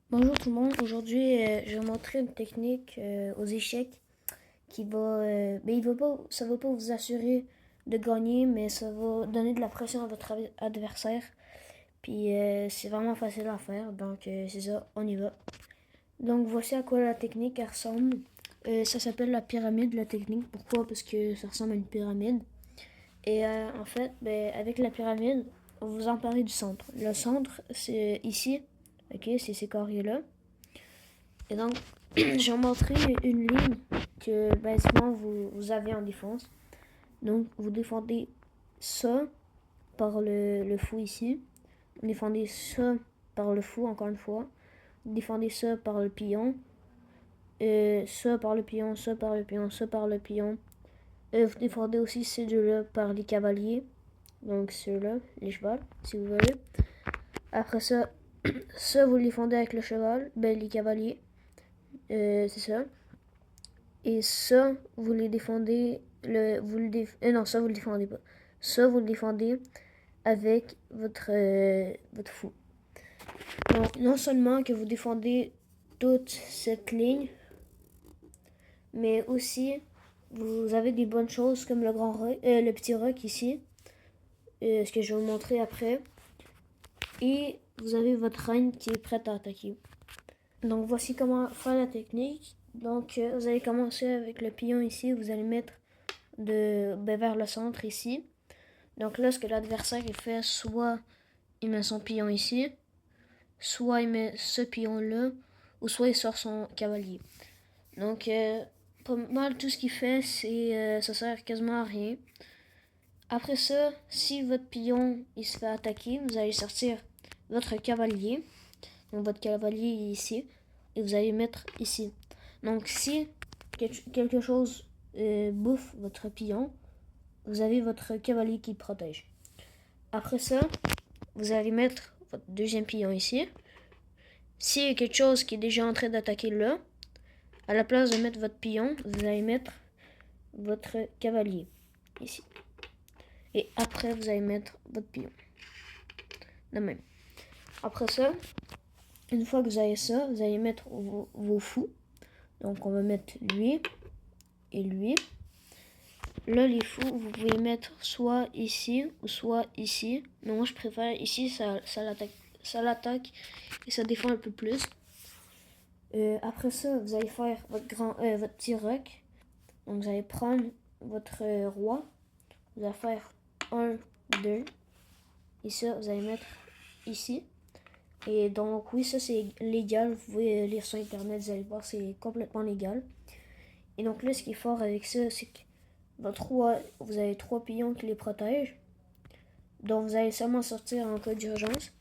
Bonjour tout le monde, aujourd'hui je vais montrer une technique aux échecs qui va, il va pas, ça va pas vous assurer de gagner, mais ça va donner de la pression à votre adversaire. Puis c'est vraiment facile à faire, donc c'est ça, on y va. Donc voici à quoi la technique elle ressemble. Ça s'appelle la pyramide, la technique. Pourquoi? Parce que ça ressemble à une pyramide. Et en fait, avec la pyramide, on vous en parle du centre. Le centre, c'est ici, ok, c'est ces carrés-là. Et donc, je vais montrer une ligne que basiquement vous avez en défense. Donc, vous défendez ça par le fou ici. Vous défendez ça par le fou, encore une fois. Vous défendez ça par le pion. Ça par le pion, ça par le pion, ça par le pion. Vous défendez aussi ces deux-là par les cavaliers. Donc, ceux-là, les chevals, si vous voulez. Après ça, ça, vous le défendez avec le cheval. Les cavaliers. C'est ça. Et ça, vous les défendez. Non, ça, vous le défendez pas. Ça, vous le défendez avec votre fou. Donc, non seulement que vous défendez toute cette ligne, mais aussi vous avez des bonnes choses comme le petit roc ici, ce que je vais vous montrer après. Et vous avez votre reine qui est prête à attaquer. Donc voici comment faire la technique. Donc vous allez commencer avec le pion ici, vous allez mettre vers le centre ici. Donc là, ce que l'adversaire fait, soit il met son pion ici, soit il met ce pion-là, ou soit il sort son cavalier. Donc, pas mal tout ce qu'il fait, ça sert quasiment à rien. Après ça, si votre pion il se fait attaquer, vous allez sortir votre cavalier. Donc votre cavalier est ici, et vous allez mettre ici. Donc si quelque chose bouffe votre pion, vous avez votre cavalier qui le protège. Après ça, vous allez mettre votre deuxième pion ici. S'il y a quelque chose qui est déjà en train d'attaquer là, à la place de mettre votre pion, vous allez mettre votre cavalier ici. Et après, vous allez mettre votre pion. De même. Après ça, une fois que vous avez ça, vous allez mettre vos fous. Donc on va mettre lui et lui. Là, les fous, vous pouvez mettre soit ici ou soit ici. Mais moi, je préfère ici, ça l'attaque et ça défend un peu plus. Après ça, vous allez faire votre petit roc. Donc, vous allez prendre votre roi. Vous allez faire 1, 2. Et ça, vous allez mettre ici. Et donc, oui, ça, c'est légal. Vous pouvez lire sur Internet, vous allez voir, c'est complètement légal. Et donc là, ce qui est fort avec ça, c'est que votre roi, vous avez 3 pions qui les protègent. Donc, vous allez seulement sortir en cas d'urgence.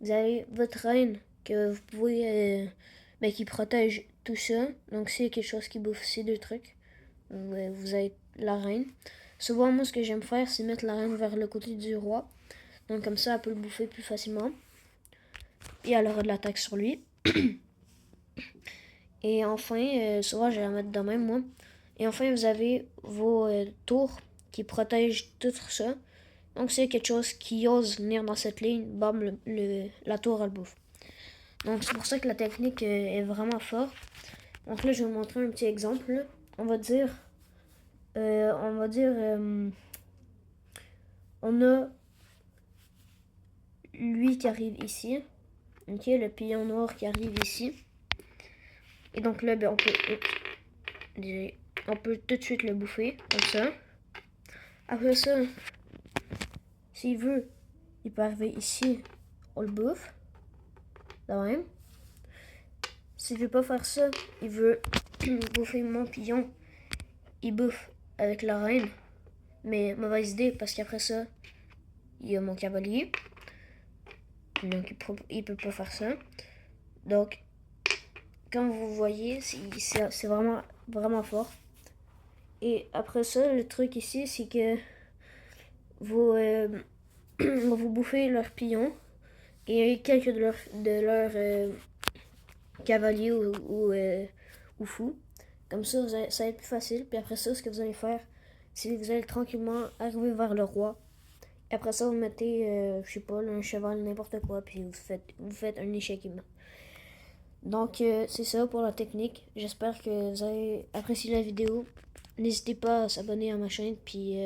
Vous avez votre reine que vous pouvez, qui protège tout ça. Donc, s'il y a quelque chose qui bouffe ces deux trucs, vous avez la reine. Souvent, moi, ce que j'aime faire, c'est mettre la reine vers le côté du roi. Donc, comme ça, elle peut le bouffer plus facilement. Et elle aura de l'attaque sur lui. Et enfin, souvent, je vais la mettre de même, moi. Et enfin, vous avez vos tours qui protègent tout ça. Donc, s'il y a quelque chose qui ose venir dans cette ligne, bam, la tour, elle bouffe. Donc, c'est pour ça que la technique est vraiment forte. Donc là, je vais vous montrer un petit exemple. Là. On va dire, on a lui qui arrive ici. Ok, le pion noir qui arrive ici. Et donc là, on peut tout de suite le bouffer, comme ça. Après ça, s'il veut, il peut arriver ici, on le bouffe. De même. S'il veut pas faire ça, il veut bouffer mon pion, il bouffe avec la reine. Mais mauvaise idée, parce qu'après ça, il y a mon cavalier. Donc il peut pas faire ça. Donc, comme vous voyez, c'est vraiment, vraiment fort. Et après ça, le truc ici, c'est que vous, vous bouffez leur pion et quelques de leurs cavaliers ou fous. Comme ça, ça va être plus facile. Puis après ça, ce que vous allez faire, c'est que vous allez tranquillement arriver vers le roi. Et après ça, vous mettez, je sais pas, un cheval, n'importe quoi, puis vous faites un échec immense. Donc, c'est ça pour la technique. J'espère que vous avez apprécié la vidéo. N'hésitez pas à s'abonner à ma chaîne, puis